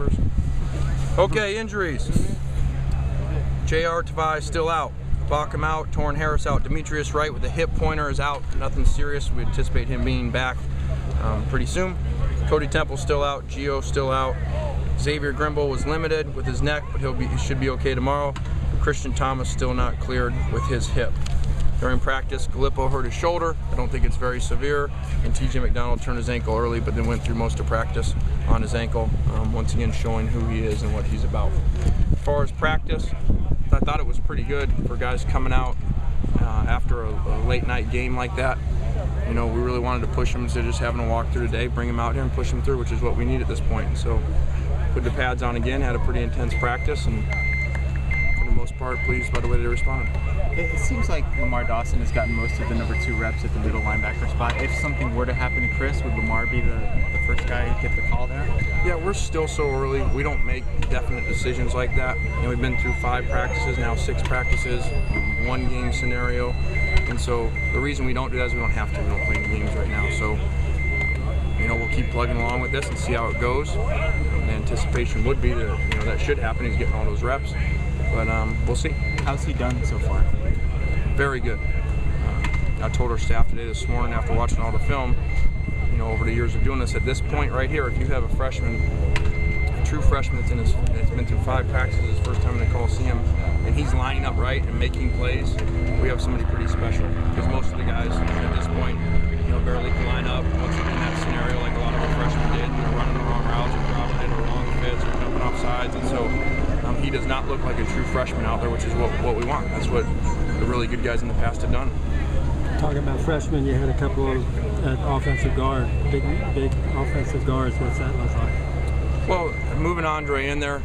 numbers. Okay, injuries. J.R. Tavai still out. Bacham out, Torrin Harris out. Demetrius Wright with a hip pointer is out. Nothing serious. We anticipate him being back pretty soon. Cody Temple still out. Gio still out. Xavier Grimble was limited with his neck, but he should be okay tomorrow. Christian Thomas still not cleared with his hip. During practice, Gallipo hurt his shoulder. I don't think it's very severe. And TJ McDonald turned his ankle early, but then went through most of practice on his ankle. Once again, showing who he is and what he's about. As far as practice, I thought it was pretty good for guys coming out after a late night game like that. You know, we really wanted to push them instead of just having a walk through today, bring them out here and push them through, which is what we need at this point. And so, put the pads on again, had a pretty intense practice, and for the most part, pleased by the way they responded. It seems like Lamar Dawson has gotten most of the number 2 reps at the middle linebacker spot. If something were to happen to Chris, would Lamar be the first guy to get the call there? Yeah, we're still so early. We don't make definite decisions like that. You know, we've been through 5 practices, now 6 practices, 1 game scenario. And so the reason we don't do that is we don't have to. We don't play any games right now. So, you know, we'll keep plugging along with this and see how it goes. The anticipation would be that, you know, that should happen. He's getting all those reps. But we'll see. How's he done so far? Very good. I told our staff today this morning after watching all the film, you know, over the years of doing this, at this point right here, if you have a freshman, a true freshman that's been through 5 practices, his first time in the Coliseum, and he's lining up right and making plays, we have somebody pretty special. Because most of the guys at this point, you know, barely can line up. Once you're in that scenario, like a lot of our freshmen did, you know, running the wrong routes or dropping it or wrong fits or jumping off sides, and so he does not look like a true freshman out there, which is what we want. That's what the really good guys in the past have done. Talking about freshmen, you had a couple of offensive guard, big offensive guards. What's that look like? Well, moving Andre in there,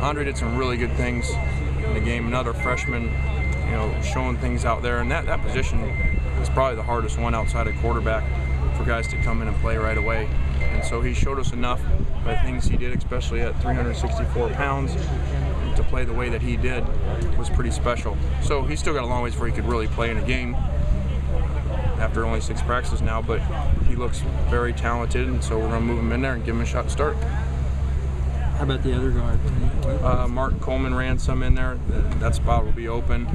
Andre did some really good things in the game. Another freshman, you know, showing things out there, and that position is probably the hardest one outside of quarterback for guys to come in and play right away. And so he showed us enough by things he did, especially at 364 pounds, to play the way that he did was pretty special. So he's still got a long ways before he could really play in a game after only 6 practices now, but he looks very talented, and so we're going to move him in there and give him a shot to start. How about the other guard? Mark Coleman ran some in there. That spot will be open.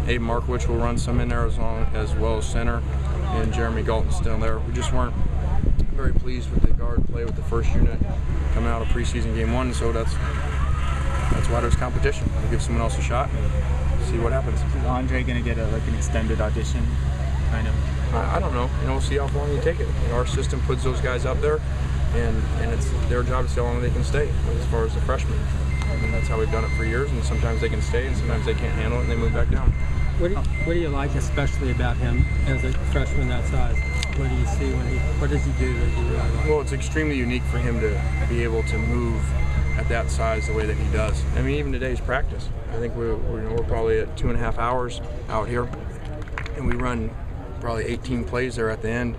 Abe Markowitz will run some in there as well as center, and Jeremy Galton's still there. We just weren't very pleased with the guard play with the first unit coming out of preseason game 1, so that's why there's competition. We'll give someone else a shot and see what happens. Is Andre going to get an extended audition, kind of? I don't know. You know, we'll see how long you take it. You know, our system puts those guys up there, and it's their job to see how long they can stay as far as the freshmen. And that's how we've done it for years, and sometimes they can stay, and sometimes they can't handle it, and they move back down. What do you like especially about him as a freshman that size? What do you see what does he do that you really like? Well, it's extremely unique for him to be able to move at that size the way that he does. I mean, even today's practice, I think we're probably at 2.5 hours out here, and we run probably 18 plays there at the end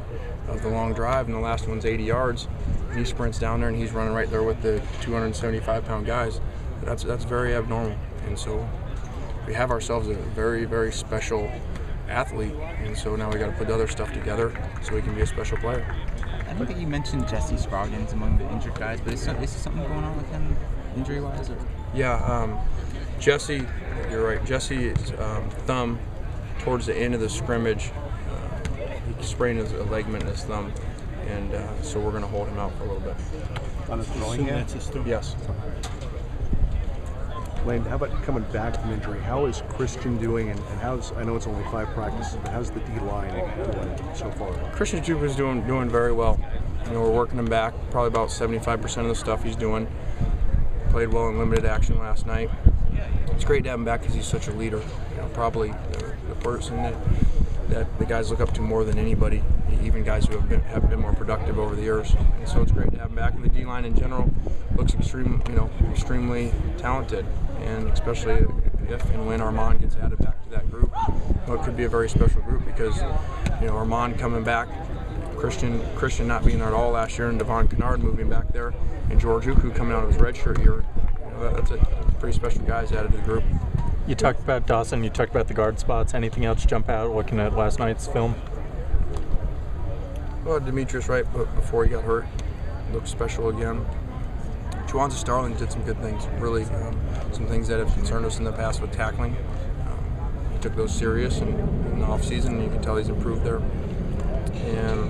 of the long drive, and the last one's 80 yards. And he sprints down there, and he's running right there with the 275-pound guys. That's very abnormal, and so we have ourselves a very, very special athlete, and so now we got to put the other stuff together so he can be a special player. I don't think you mentioned Jesse Scroggins among the injured guys, but is there something going on with him injury-wise? Yeah, Jesse, you're right. Jesse's thumb towards the end of the scrimmage, he sprained his ligament in his thumb, and so we're going to hold him out for a little bit. On his throwing hand? Yes. Lane, how about coming back from injury? How is Christian doing, and how's, I know it's only 5 practices, but how's the D-line doing so far? Christian Juba's doing very well. You know, we're working him back, probably about 75% of the stuff he's doing. Played well in limited action last night. It's great to have him back because he's such a leader. You know, probably the person that the guys look up to more than anybody, even guys who have been more productive over the years. And so it's great to have him back. And the D-line in general looks extremely talented, and especially if and when Armand gets added back to that group, well, it could be a very special group because, you know, Armand coming back, Christian not being there at all last year, and Devon Kennard moving back there, and George Uku coming out of his redshirt year. You know, that's a pretty special guys added to the group. You talked about Dawson, you talked about the guard spots. Anything else jump out looking at last night's film? Well, Demetrius Wright, before he got hurt, looked special again. Juwanza Starling did some good things, really, some things that have concerned us in the past with tackling. He took those serious in the offseason, and you can tell he's improved there. And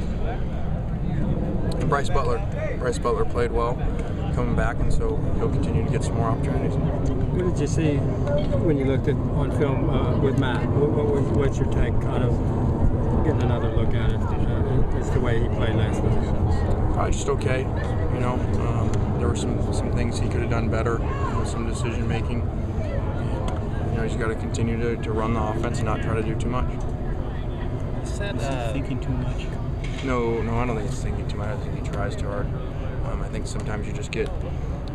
Bryce Butler played well coming back, and so he'll continue to get some more opportunities. What did you see when you looked at on film with Matt? What's your take, kind of getting another look at it? It's the way he played last night. Probably just okay, you know. There were some things he could have done better, some decision making. You know, he's got to continue to run the offense and not try to do too much. Is that thinking too much? No, I don't think he's thinking too much. I think he tries too hard. I think sometimes you just get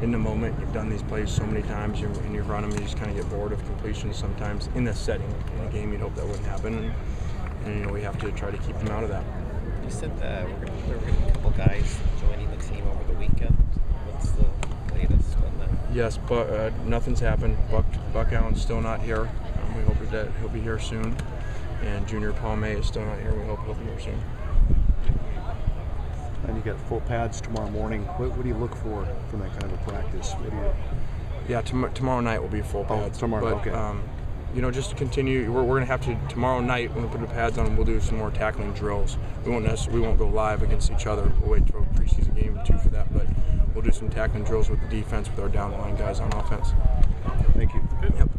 in the moment. You've done these plays so many times, and you run them, you just kind of get bored of completions sometimes. In this setting, in a game, you'd hope that wouldn't happen, and you know, we have to try to keep them out of that. You said that we're going to get a couple guys joining the team over the weekend. What's the latest on that? Yes, but nothing's happened. Buck Allen's still not here. We hope that he'll be here soon. And Junior Palme is still not here. We hope he'll be here soon. And you got full pads tomorrow morning. What do you look for from that kind of a practice? Yeah, tomorrow night will be full pads. Tomorrow, but, okay. You know, just to continue, we're going to have to, tomorrow night when we put the pads on, we'll do some more tackling drills. We won't go live against each other. We'll wait till preseason game 2 for that, but we'll do some tackling drills with the defense with our down the line guys on offense. Thank you. Yep.